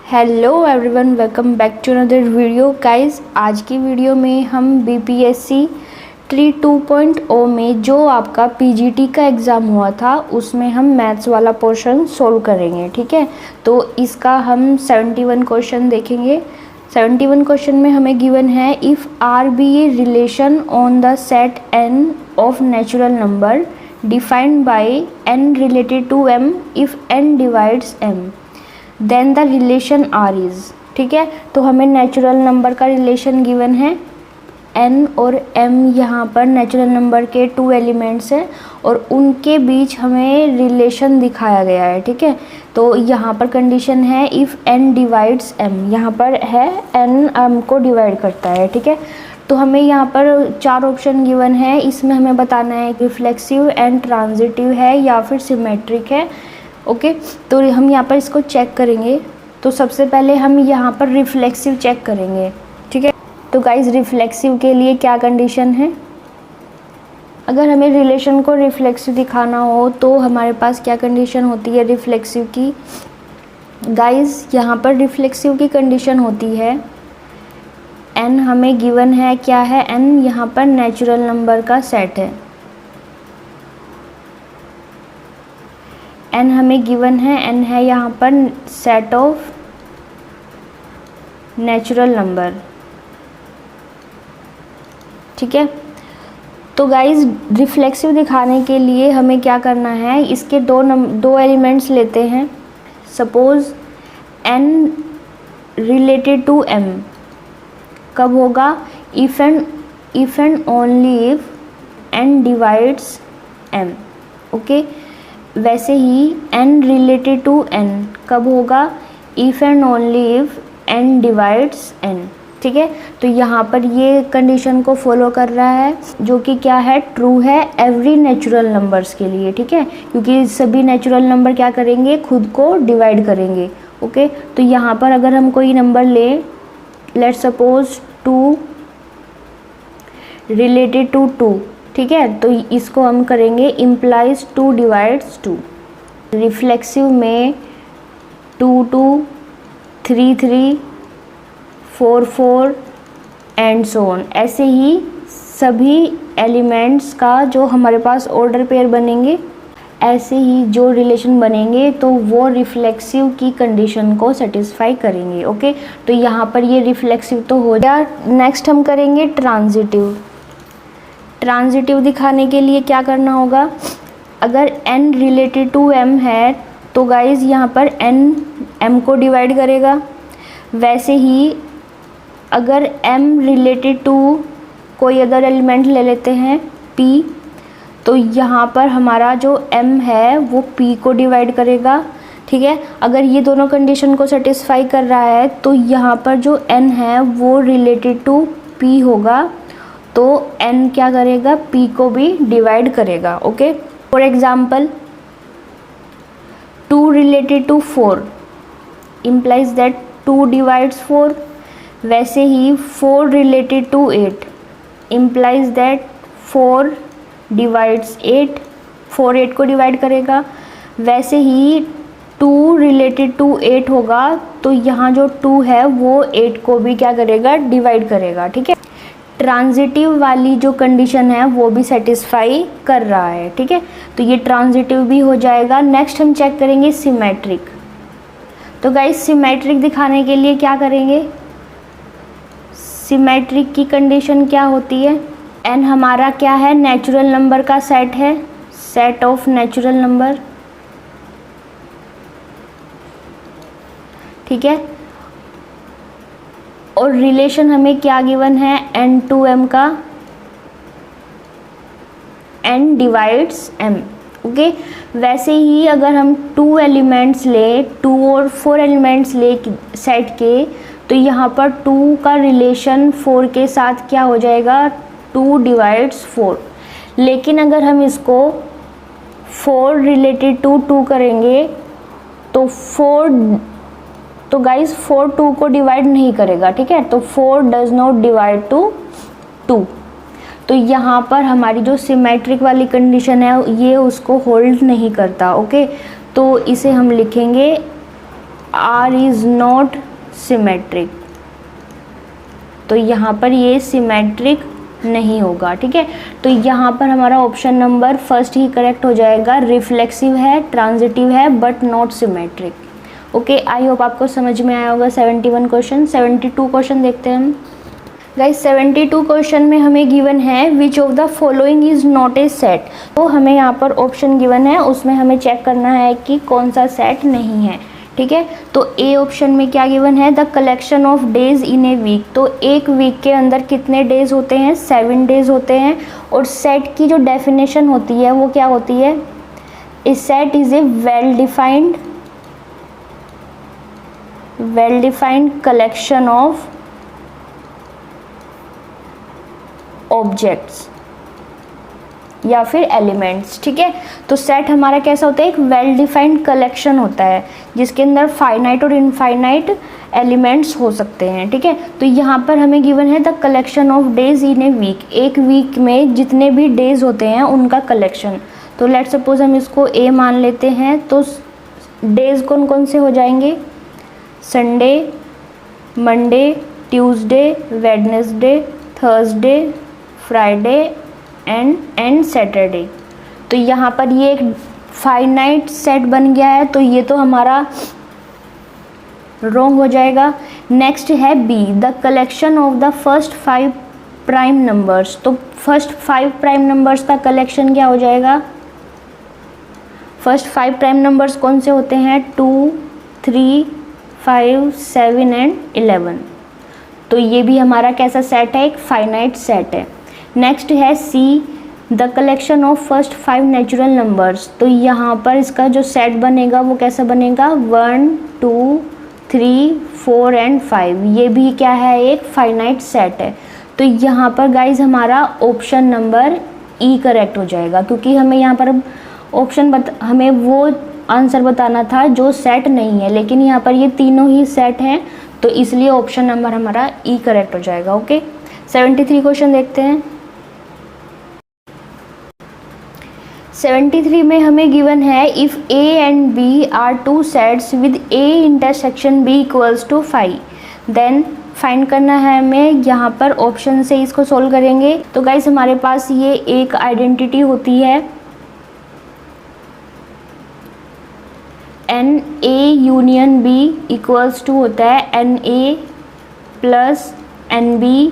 Hello everyone, welcome back to another video guys. आज की video में हम बीपीएससी ट्री 2.0 में जो आपका पीजीटी का एग्ज़ाम हुआ था उसमें हम मैथ्स वाला पोर्शन सोल्व करेंगे। ठीक है, तो इसका हम 71 क्वेश्चन देखेंगे। 71 क्वेश्चन में हमें गिवन है if R be a relation on the set N of natural number defined by N related to M if N divides M then the relation R is. ठीक है, तो हमें नेचुरल नंबर का relation given है N और M. यहाँ पर natural number के 2 एलिमेंट्स हैं और उनके बीच हमें रिलेशन दिखाया गया है। ठीक है, तो यहाँ पर कंडीशन है इफ़ एन डिवाइड्स एम, यहाँ पर है एन एम को डिवाइड करता है। ठीक है, तो हमें यहाँ पर 4 ऑप्शन गिवन है, इसमें हमें बताना है रिफ्लेक्सिव एंड ट्रांजिटिव है या फिर सिमेट्रिक है। ओके, तो हम यहाँ पर इसको चेक करेंगे। तो सबसे पहले हम यहाँ पर रिफ्लेक्सिव चेक करेंगे। ठीक है, तो गाइज रिफ्लेक्सिव के लिए क्या कंडीशन है, अगर हमें रिलेशन को रिफ्लेक्सिव दिखाना हो तो हमारे पास क्या कंडीशन होती है रिफ्लेक्सिव की। गाइज यहाँ पर रिफ्लेक्सिव की कंडीशन होती है एन हमें गिवन है, क्या है एन, यहाँ पर नेचुरल नंबर का सेट है। एन हमें गिवन है, एन है यहाँ पर सेट ऑफ नेचुरल नंबर। ठीक है, तो गाइज रिफ्लेक्सिव दिखाने के लिए हमें क्या करना है, इसके दो एलिमेंट्स लेते हैं। Suppose N related to M कब होगा, if and only if N divides M. Okay, वैसे ही n रिलेटेड टू n कब होगा, if and only if n divides n। ठीक है, तो यहाँ पर ये कंडीशन को फॉलो कर रहा है जो कि क्या है, ट्रू है एवरी नेचुरल नंबर्स के लिए। ठीक है, क्योंकि सभी नेचुरल नंबर क्या करेंगे, खुद को डिवाइड करेंगे। ओके, तो यहाँ पर अगर हम कोई नंबर ले, लेट्स सपोज 2 रिलेटेड टू 2, ठीक है, तो इसको हम करेंगे इम्प्लाइज 2 डिवाइड्स 2। रिफ्लेक्सिव में 2 2 3 3 4 4 एंड सो ऑन, ऐसे ही सभी एलिमेंट्स का जो हमारे पास ऑर्डर पेयर बनेंगे, ऐसे ही जो रिलेशन बनेंगे तो वो रिफ्लेक्सिव की कंडीशन को सेटिस्फाई करेंगे। ओके, तो यहाँ पर ये रिफ्लेक्सिव तो हो गया। नेक्स्ट हम करेंगे ट्रांजिटिव। ट्रांजिटिव दिखाने के लिए क्या करना होगा, अगर n रिलेटेड टू m है तो गाइज यहाँ पर n m को डिवाइड करेगा। वैसे ही अगर m रिलेटेड टू कोई अदर एलिमेंट ले लेते हैं p, तो यहाँ पर हमारा जो m है वो p को डिवाइड करेगा। ठीक है, अगर ये दोनों कंडीशन को सेटिस्फाई कर रहा है तो यहाँ पर जो n है वो रिलेटेड टू p होगा, तो n क्या करेगा, p को भी डिवाइड करेगा। Okay, for example 2 related to 4 implies that 2 divides 4। वैसे ही 4 related to 8 implies that 4 divides 8, 4 8 को डिवाइड करेगा। वैसे ही 2 रिलेटेड टू 8 होगा तो यहाँ जो 2 है वो 8 को भी क्या करेगा, डिवाइड करेगा। ठीक है, ट्रांजिटिव वाली जो कंडीशन है वो भी सेटिस्फाई कर रहा है। ठीक है, तो ये ट्रांजिटिव भी हो जाएगा। नेक्स्ट हम चेक करेंगे सिमेट्रिक। तो गाइस सिमेट्रिक दिखाने के लिए क्या करेंगे, सिमेट्रिक की कंडीशन क्या होती है, n हमारा क्या है, नेचुरल नंबर का सेट है, सेट ऑफ नेचुरल नंबर। ठीक है, और रिलेशन हमें क्या गिवन है, n टू m का, n डिवाइड्स m। ओके, वैसे ही अगर हम 2 एलिमेंट्स ले, 2 और 4 एलिमेंट्स ले सेट के, तो यहाँ पर 2 का रिलेशन 4 के साथ क्या हो जाएगा, 2 डिवाइड्स 4। लेकिन अगर हम इसको 4 रिलेटेड टू 2 करेंगे तो 4 2 को डिवाइड नहीं करेगा। ठीक है, तो 4 डज नॉट डिवाइड टू 2। तो यहाँ पर हमारी जो सिमेट्रिक वाली कंडीशन है ये उसको होल्ड नहीं करता। ओके, तो इसे हम लिखेंगे R इज़ नॉट सिमेट्रिक, तो यहाँ पर ये सिमेट्रिक नहीं होगा, ठीक है। तो यहाँ पर हमारा ऑप्शन नंबर फर्स्ट ही करेक्ट हो जाएगा, रिफ्लेक्सिव है, ट्रांजिटिव है, but not symmetric. Okay, I hope आपको समझ में आया होगा 71 क्वेश्चन। 72 क्वेश्चन देखते हैं हम। गाइस 72 क्वेश्चन में हमें गिवन है विच of the following is not a set. तो हमें यहाँ पर ऑप्शन गिवन है, उसमें हमें चेक करना है कि कौन सा सेट नहीं है, ठीक है। तो ए ऑप्शन में क्या गिवन है, the collection of days in a week. तो एक वीक के अंदर कितने डेज होते हैं, 7 डेज होते हैं। और सेट की जो डेफिनेशन होती है वो क्या होती है, a set is a well defined collection of objects या फिर एलिमेंट्स, ठीक है। तो सेट हमारा कैसा होता है, एक वेल डिफाइंड कलेक्शन होता है जिसके अंदर फाइनाइट और इनफाइनाइट एलिमेंट्स हो सकते हैं, ठीक है। तो यहाँ पर हमें गिवन है the collection of days in a week, एक वीक में जितने भी डेज होते हैं उनका कलेक्शन। तो लेट्स सपोज हम इसको ए मान लेते हैं, तो डेज कौन कौन से हो जाएंगे, Sunday, Monday, Tuesday, Wednesday, Thursday, Friday and Saturday. तो यहाँ पर ये एक फाइनाइट सेट बन गया है, तो ये तो हमारा रॉन्ग हो जाएगा। नेक्स्ट है B, the collection of the first 5 prime numbers. तो फर्स्ट 5 प्राइम नंबर्स का कलेक्शन क्या हो जाएगा, फर्स्ट 5 प्राइम नंबर्स कौन से होते हैं, 2, 3, 5, 7 एंड 11। तो ये भी हमारा कैसा सेट है, एक फाइनाइट सेट है। नेक्स्ट है C, the collection of first 5 natural numbers. तो यहाँ पर इसका जो सेट बनेगा वो कैसा बनेगा, 1, 2, 3, 4 एंड 5। ये भी क्या है, एक फाइनाइट सेट है। तो यहाँ पर गाइज हमारा ऑप्शन नंबर ई करेक्ट हो जाएगा, क्योंकि हमें यहाँ पर हमें वो आंसर बताना था जो सेट नहीं है, लेकिन यहाँ पर ये तीनों ही सेट हैं, तो इसलिए ऑप्शन नंबर हमारा ई करेक्ट हो जाएगा। ओके, 73 क्वेश्चन देखते हैं। 73 में हमें गिवन है if A and B are 2 sets with A intersection B equals to 5, then find करना है हमें। यहाँ पर ऑप्शन से इसको सोल्व करेंगे। तो गाइस हमारे पास ये एक आइडेंटिटी होती है n A union B equals to होता है n A plus n B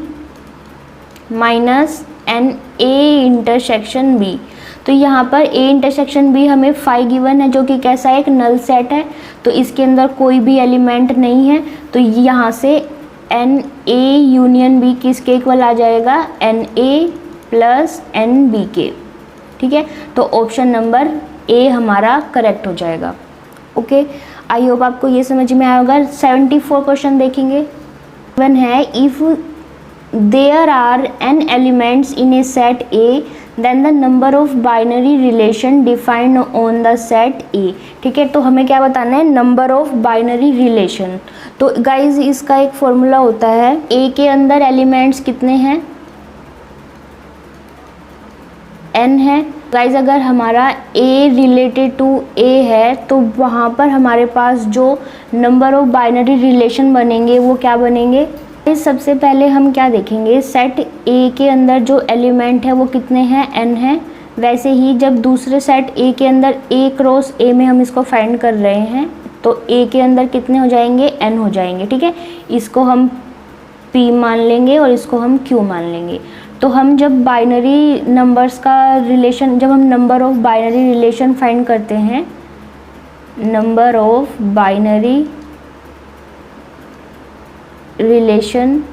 minus n A intersection B. तो यहाँ पर ए इंटरसेक्शन बी हमें 5 गिवन है, जो कि कैसा है, एक नल सेट है, तो इसके अंदर कोई भी एलिमेंट नहीं है। तो यहाँ से एन ए यूनियन बी किसके इक्वल आ जाएगा, n A plus n B के, ठीक है। तो ऑप्शन नंबर ए हमारा करेक्ट हो जाएगा। ओके, आई होप आपको ये समझ में आया होगा। 74 क्वेश्चन देखेंगे। वन है if there are n elements in a set A then the number of binary relation defined on the set A, ठीक है। तो हमें क्या बताना है, नंबर ऑफ बाइनरी रिलेशन। तो गाइज इसका एक फॉर्मूला होता है, ए के अंदर एलिमेंट्स कितने हैं, n है। गाइज अगर हमारा a रिलेटेड टू a है, तो वहाँ पर हमारे पास जो नंबर ऑफ बाइनरी रिलेशन बनेंगे वो क्या बनेंगे। सबसे पहले हम क्या देखेंगे, सेट A के अंदर जो एलिमेंट है वो कितने हैं, n है। वैसे ही जब दूसरे सेट A के अंदर A क्रॉस A में हम इसको फाइंड कर रहे हैं, तो A के अंदर कितने हो जाएंगे, n हो जाएंगे, ठीक है। इसको हम P मान लेंगे और इसको हम Q मान लेंगे। तो हम जब बाइनरी नंबर्स का रिलेशन, जब हम number of binary relation find करते हैं, नंबर ऑफ बाइनरी रिलेशन,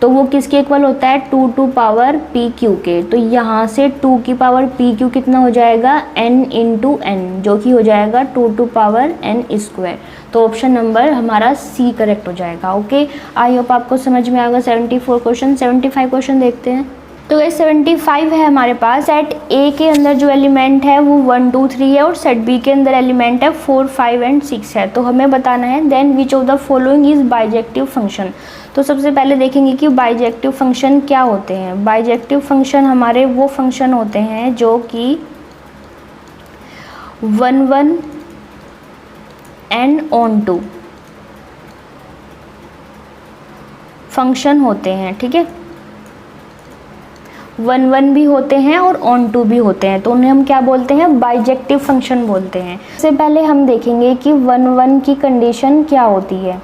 तो वो किसके इक्वल होता है, 2 टू पावर पी क्यू के। तो यहाँ से 2 की पावर पी क्यू कितना हो जाएगा, n इंटू एन, जो कि हो जाएगा 2 टू पावर n स्क्वायर। तो ऑप्शन नंबर हमारा सी करेक्ट हो जाएगा। ओके, आई होप आपको समझ में आएगा। 74 क्वेश्चन। 75 क्वेश्चन देखते हैं। तो ये 75 है हमारे पास। सेट ए के अंदर जो एलिमेंट है वो 1, 2, 3 है, और सेट बी के अंदर एलिमेंट है 4, 5 एंड 6 है। तो हमें बताना है then which of the following is bijective function. तो सबसे पहले देखेंगे कि बाइजेक्टिव फंक्शन क्या होते हैं। बाइजेक्टिव फंक्शन हमारे वो फंक्शन होते हैं जो कि 1, 1, एंड ऑन टू फंक्शन होते हैं, ठीक है। 1 भी होते हैं और ऑन टू भी होते हैं, तो उन्हें हम क्या बोलते हैं, बाइजेक्टिव फंक्शन बोलते हैं। सबसे पहले हम देखेंगे कि 1 की कंडीशन क्या होती है।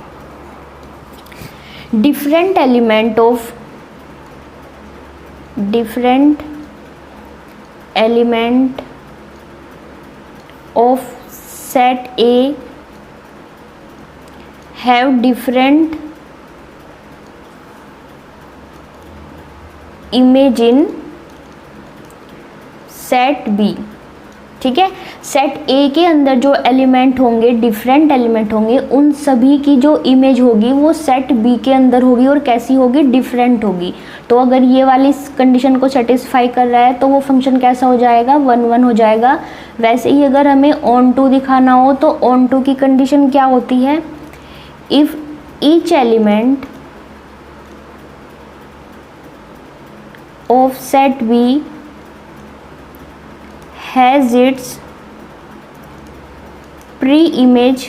Different element of set A have different image in set B, ठीक है। सेट ए के अंदर जो एलिमेंट होंगे, डिफरेंट एलिमेंट होंगे, उन सभी की जो इमेज होगी वो सेट बी के अंदर होगी और कैसी होगी, डिफरेंट होगी। तो अगर ये वाली कंडीशन को सेटिस्फाई कर रहा है तो वो फंक्शन कैसा हो जाएगा, 1 हो जाएगा। वैसे ही अगर हमें ऑन टू दिखाना हो तो ऑन टू की कंडीशन क्या होती है, if each element of set B has its pre-image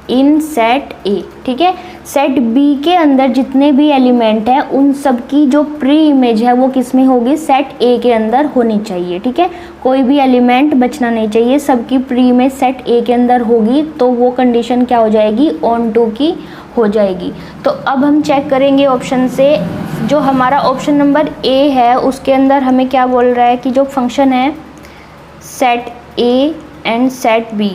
in set A, ठीक है। सेट B के अंदर जितने भी एलिमेंट हैं उन सब की जो प्री इमेज है वो किस में होगी, सेट A के अंदर होनी चाहिए, ठीक है। कोई भी एलिमेंट बचना नहीं चाहिए, सबकी प्री इमेज सेट A के अंदर होगी, तो वो कंडीशन क्या हो जाएगी, ऑन टू की हो जाएगी। तो अब हम चेक करेंगे ऑप्शन से, जो हमारा ऑप्शन नंबर ए है उसके अंदर हमें क्या बोल रहा है कि जो फंक्शन है set A and set B,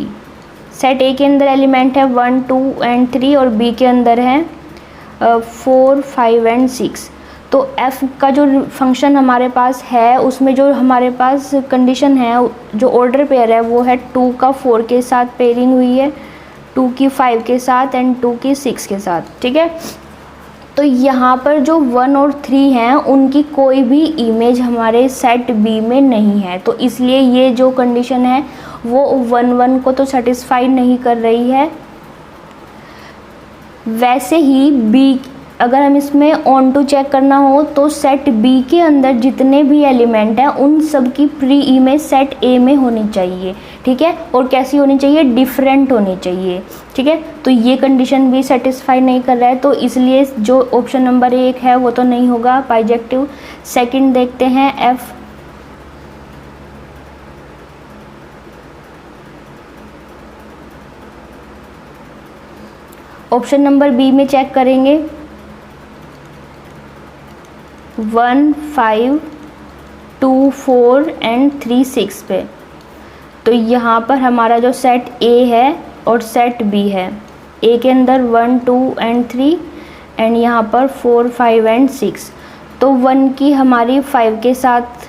set A के अंदर एलिमेंट है 1, 2 एंड 3 और बी के अंदर है 4, 5 एंड 6। तो एफ का जो फंक्शन हमारे पास है उसमें जो हमारे पास कंडीशन है, जो ऑर्डर पेयर है वो है 2 का 4 के साथ पेयरिंग हुई है, 2 की 5 के साथ एंड 2 की 6 के साथ, ठीक है। तो यहाँ पर जो 1 और 3 हैं उनकी कोई भी इमेज हमारे सेट बी में नहीं है, तो इसलिए ये जो कंडीशन है वो 1 को तो सेटिस्फाई नहीं कर रही है। वैसे ही बी, अगर हम इसमें ऑन टू चेक करना हो तो सेट बी के अंदर जितने भी एलिमेंट हैं उन सब की प्री इमेज सेट ए में होनी चाहिए, ठीक है। और कैसी होनी चाहिए, डिफरेंट होनी चाहिए, ठीक है। तो ये कंडीशन भी सेटिस्फाई नहीं कर रहा है, तो इसलिए जो ऑप्शन नंबर 1 है वो तो नहीं होगा बाइजेक्टिव। सेकंड देखते हैं एफ, ऑप्शन नंबर बी में चेक करेंगे 1, 5, 2, 4 एंड 3, 6 पे। तो यहाँ पर हमारा जो सेट ए है और सेट बी है, ए के अंदर 1, 2 एंड 3 एंड यहाँ पर 4, 5 एंड 6। तो 1 की हमारी 5 के साथ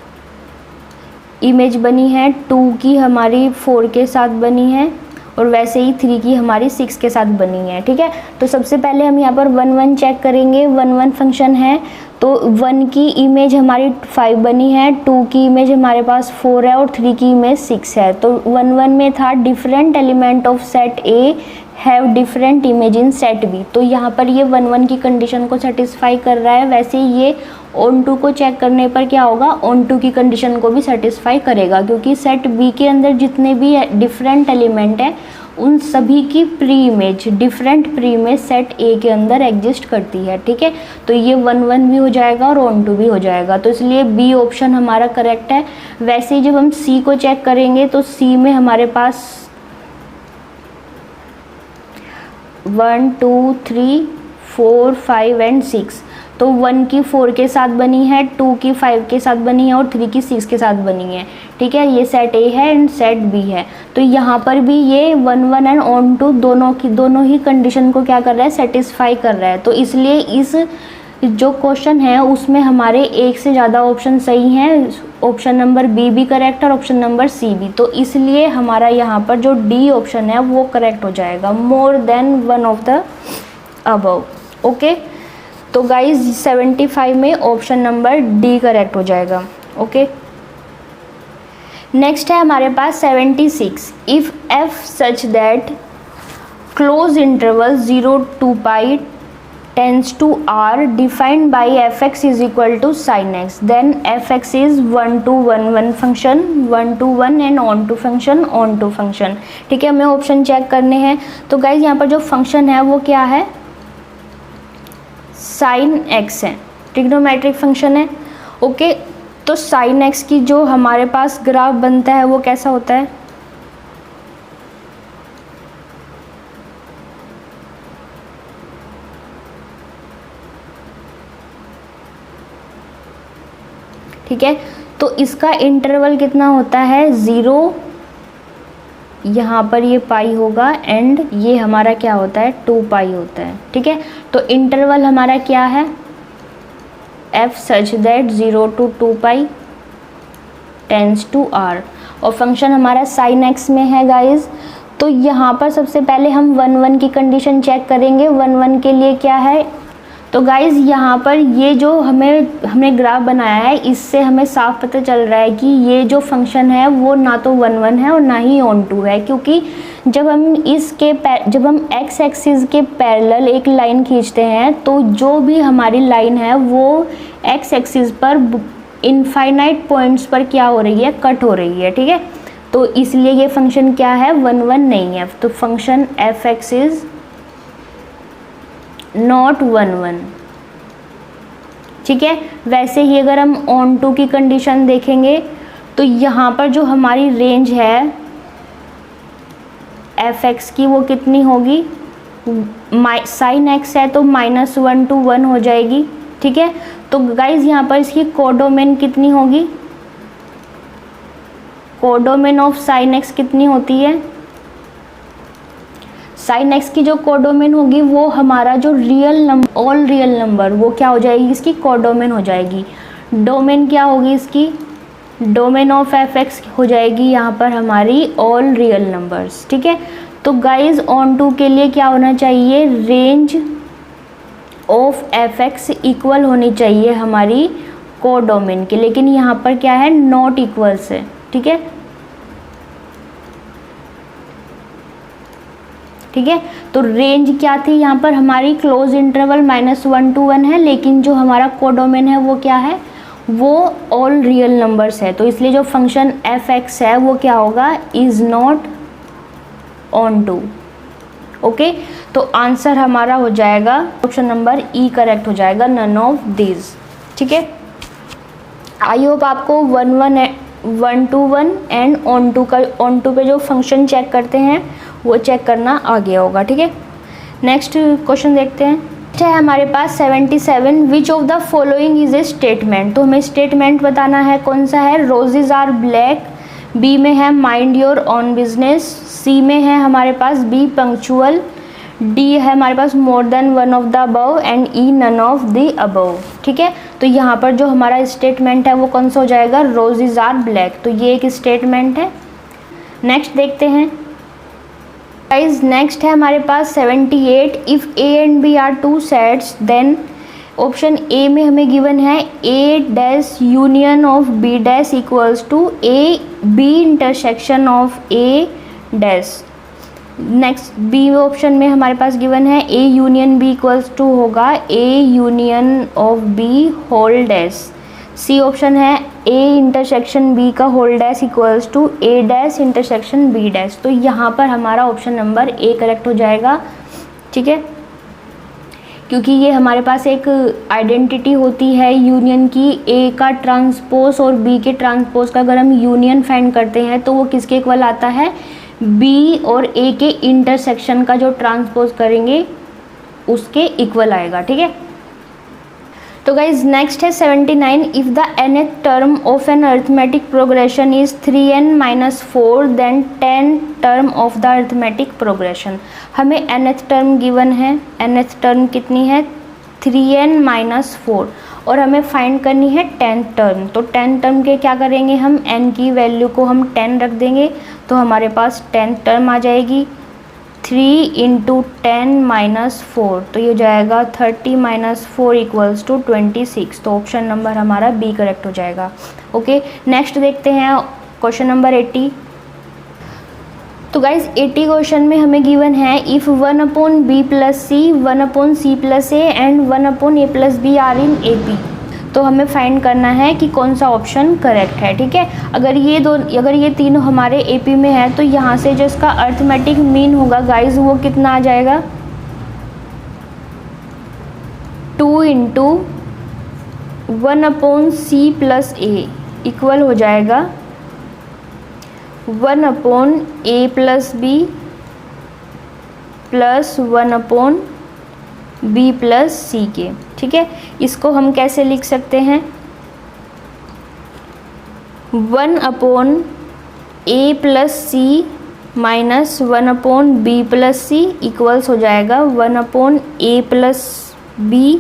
इमेज बनी है, 2 की हमारी 4 के साथ बनी है और वैसे ही 3 की हमारी 6 के साथ बनी है, ठीक है। तो सबसे पहले हम यहाँ पर 1 चेक करेंगे। 1 फंक्शन है तो 1 की इमेज हमारी 5 बनी है, 2 की इमेज हमारे पास 4 है और 3 की इमेज 6 है। तो 1 में था different element of set A have different image in set B, तो यहाँ पर ये 1 की कंडीशन को सेटिस्फाई कर रहा है। वैसे ये ऑन टू को चेक करने पर क्या होगा, ऑन टू की कंडीशन को भी सेटिस्फाई करेगा, क्योंकि सेट बी के अंदर जितने भी डिफरेंट एलिमेंट हैं उन सभी की pre image, different pre image set A के अंदर एग्जिस्ट करती है, ठीक है। तो ये 1 भी हो जाएगा और ऑन टू भी हो जाएगा, तो इसलिए बी ऑप्शन हमारा करेक्ट है। वैसे ही जब हम सी को चेक करेंगे तो सी में हमारे पास 1, 2, 3, 4, 5 एंड 6। तो 1 की 4 के साथ बनी है, 2 की 5 के साथ बनी है और 3 की 6 के साथ बनी है, ठीक है। ये सेट ए है एंड सेट बी है। तो यहाँ पर भी ये 1 एंड ऑन टू दोनों ही कंडीशन को क्या कर रहा है, सेटिस्फाई कर रहा है। तो इसलिए इस जो क्वेश्चन है उसमें हमारे एक से ज़्यादा ऑप्शन सही हैं, ऑप्शन नंबर बी भी करेक्ट और ऑप्शन नंबर सी भी। तो इसलिए हमारा यहाँ पर जो डी ऑप्शन है वो करेक्ट हो जाएगा, more than 1 of the above, okay. तो गाइज 75 में ऑप्शन नंबर डी करेक्ट हो जाएगा, ओके। नेक्स्ट है हमारे पास 76, if F such that close interval 0 to π tends to r defined by fx is equal to sin x, then fx is 1 to 1 1 function, 1 to 1 and on to function, on to function। ठीक है, हमें option check करने हैं। तो guys यहाँ पर जो function है वो क्या है, sin x है, ट्रिग्नोमेट्रिक फंक्शन है। ओके, तो sin x की जो हमारे पास ग्राफ बनता है वो कैसा होता है, ठीक है। तो इसका इंटरवल कितना होता है, 0, यहाँ पर ये पाई होगा एंड ये हमारा क्या होता है, 2 पाई होता है। ठीक है, तो इंटरवल हमारा क्या है, f such that 0 to 2 pi tends to r, और फंक्शन हमारा sin x में है गाइज। तो यहाँ पर सबसे पहले हम 1 1 की कंडीशन चेक करेंगे। 1 1 के लिए क्या है, तो गाइज़ यहाँ पर ये जो हमने ग्राफ बनाया है इससे हमें साफ पता चल रहा है कि ये जो फंक्शन है वो ना तो 1 1 है और ना ही ऑन टू है, क्योंकि जब हम x एक्सिस के पैरेलल एक लाइन खींचते हैं तो जो भी हमारी लाइन है वो x एक्सिस पर इनफाइनाइट पॉइंट्स पर क्या हो रही है, कट हो रही है। ठीक है, तो इसलिए ये फंक्शन क्या है, 1 1 नहीं है। तो function F x is not 1 1। ठीक है, वैसे ही अगर हम ऑन टू की कंडीशन देखेंगे तो यहाँ पर जो हमारी रेंज है एफ एक्स की वो कितनी होगी, साइन एक्स है तो -1 to 1 हो जाएगी। ठीक है, तो गाइज यहाँ पर इसकी कोडोमेन कितनी होगी, कोडोमेन ऑफ साइन एक्स कितनी होती है, साइन एक्स की जो कोडोमेन होगी वो हमारा जो real number, all real number, वो क्या हो जाएगी, इसकी कोडोमेन हो जाएगी। डोमेन क्या होगी इसकी, डोमेन ऑफ एफ एक्स हो जाएगी यहाँ पर हमारी ऑल रियल नंबर्स। ठीक है, तो गाइज ऑन टू के लिए क्या होना चाहिए, range of F x equal होनी चाहिए हमारी कोडोमेन के, लेकिन यहाँ पर क्या है, नॉट इक्वल से। ठीक है, ठीक है, तो रेंज क्या थी यहाँ पर हमारी, क्लोज इंटरवल -1 to 1 है, लेकिन जो हमारा कोडोमेन है वो क्या है, वो ऑल रियल नंबर्स है। तो इसलिए जो फंक्शन एफ एक्स है वो क्या होगा, is not onto. Okay, तो आंसर हमारा हो जाएगा ऑप्शन नंबर ई करेक्ट हो जाएगा, नन ऑफ दिस। ठीक है, आई होप आपको 1 to 1 एंड ऑन टू पे जो फंक्शन चेक करते हैं वो चेक करना आ गया होगा। ठीक है, नेक्स्ट क्वेश्चन देखते हैं। अच्छा है हमारे पास 77, विच of the following is a statement. तो हमें स्टेटमेंट बताना है कौन सा है, रोजेज आर ब्लैक, बी में है mind your own business, C में है हमारे पास बी पंक्चुअल, डी है हमारे पास more than one of the above and E none of the above. ठीक है, तो यहाँ पर जो हमारा स्टेटमेंट है वो कौन सा हो जाएगा, रोजेज आर ब्लैक, तो ये एक स्टेटमेंट है। नेक्स्ट देखते हैं गाइज, नेक्स्ट है हमारे पास 78, if A and B are two sets then, option A में हमें गिवन है A dash union of B dash equals to A B intersection of A dash. Next B option में हमारे पास गिवन है A union B equals to होगा A union of B whole dash. C option है A intersection B का whole dash equals to A dash intersection B dash. तो यहाँ पर हमारा ऑप्शन नंबर ए करेक्ट हो जाएगा। ठीक है, क्योंकि ये हमारे पास एक आइडेंटिटी होती है यूनियन की, ए का ट्रांसपोज और बी के ट्रांसपोज का अगर हम यूनियन फाइंड करते हैं तो वो किसके इक्वल आता है, बी और ए के इंटरसेक्शन का जो ट्रांसपोज करेंगे उसके इक्वल आएगा। ठीक है, तो गाइज नेक्स्ट है 79, if the nth term of an arithmetic progression is 3n-4 then 10th term of the arithmetic progression. हमें nth टर्म गिवन है, nth टर्म कितनी है 3n-4 और हमें फाइंड करनी है 10th टर्म। तो 10th टर्म के क्या करेंगे हम, n की वैल्यू को हम 10 रख देंगे तो हमारे पास 10th टर्म आ जाएगी 3 × 10 - 4, तो ये हो जाएगा 30 - 4 = 26। तो ऑप्शन नंबर हमारा बी करेक्ट हो जाएगा। ओके, नेक्स्ट देखते हैं क्वेश्चन नंबर 80। तो गाइज 80 क्वेश्चन में हमें गिवन है if 1/b + c 1/c + a and 1/a + b are in AP। तो हमें फाइंड करना है कि कौन सा ऑप्शन करेक्ट है। ठीक है, अगर ये तीनों हमारे AP में है तो यहाँ से जो इसका अर्थमेटिक मीन होगा गाइज वो कितना आ जाएगा, 2 × 1/c + a इक्वल हो जाएगा 1/a + b + 1/b + c के। ठीक है, इसको हम कैसे लिख सकते हैं, 1/a + c - 1/b + c equals हो जाएगा 1/a + b -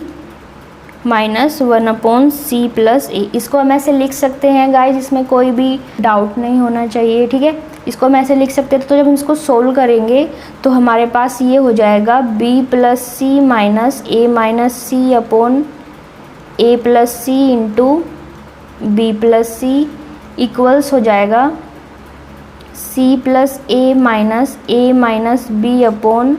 1/c + a। इसको हम ऐसे लिख सकते हैं गाइस, इसमें कोई भी डाउट नहीं होना चाहिए। ठीक है, इसको हम ऐसे लिख सकते हैं। तो जब हम इसको सोल्व करेंगे तो हमारे पास ये हो जाएगा b + c - a - c upon a + c × b + c equals हो जाएगा c + a - b upon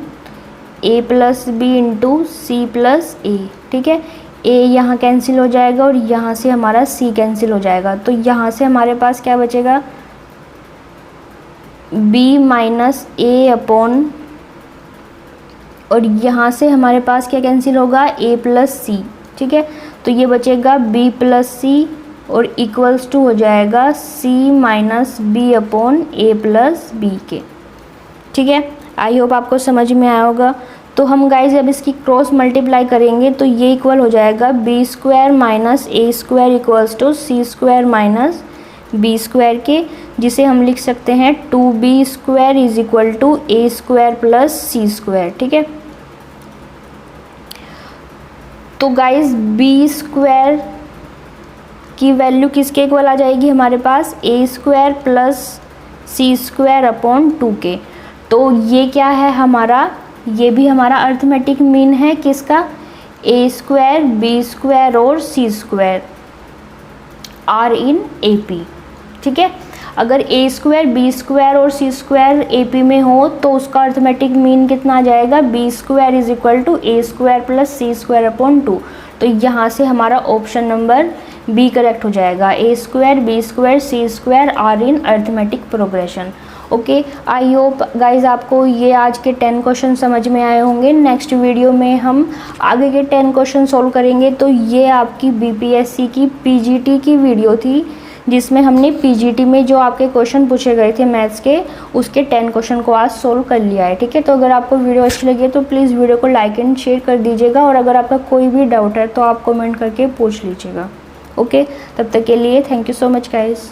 a + b × c + a। ठीक है, a यहाँ कैंसिल हो जाएगा और यहाँ से हमारा c कैंसिल हो जाएगा। तो यहाँ से हमारे पास क्या बचेगा, b - a अपॉन, और यहाँ से हमारे पास क्या कैंसिल होगा, a + c। ठीक है, तो ये बचेगा b + c और इक्वल्स टू हो जाएगा c - b upon a + b के। ठीक है, आई होप आपको समझ में आया होगा। तो हम गाइज जब इसकी क्रॉस मल्टीप्लाई करेंगे तो ये इक्वल हो जाएगा b² - a² equals to c² - b² के, जिसे हम लिख सकते हैं 2b² = a² + c²। ठीक है, तो गाइज b² की वैल्यू किसके इक्वल आ जाएगी हमारे पास, a² + c² अपॉन 2k। तो ये क्या है हमारा, ये भी हमारा अर्थमेटिक मीन है किसका, a² b² और c² आर इन AP। ठीक है, अगर a² b² और c² AP में हो तो उसका अर्थमेटिक मीन कितना आ जाएगा, b² = a² + c² अपॉन 2। तो यहाँ से हमारा ऑप्शन नंबर बी करेक्ट हो जाएगा, a² b² c² are in arithmetic progression. Okay, I hope guys आपको ये आज के 10 क्वेश्चन समझ में आए होंगे। नेक्स्ट वीडियो में हम आगे के 10 क्वेश्चन सोल्व करेंगे। तो ये आपकी BPSC की PGT की वीडियो थी, जिसमें हमने PGT में जो आपके क्वेश्चन पूछे गए थे मैथ्स के, उसके 10 क्वेश्चन को आज सोल्व कर लिया है। ठीक है, तो अगर आपको वीडियो अच्छी लगी तो प्लीज़ वीडियो को लाइक एंड शेयर कर दीजिएगा, और अगर आपका कोई भी डाउट है तो आप कमेंट करके पूछ लीजिएगा। ओके, तब तक के लिए thank you so much guys.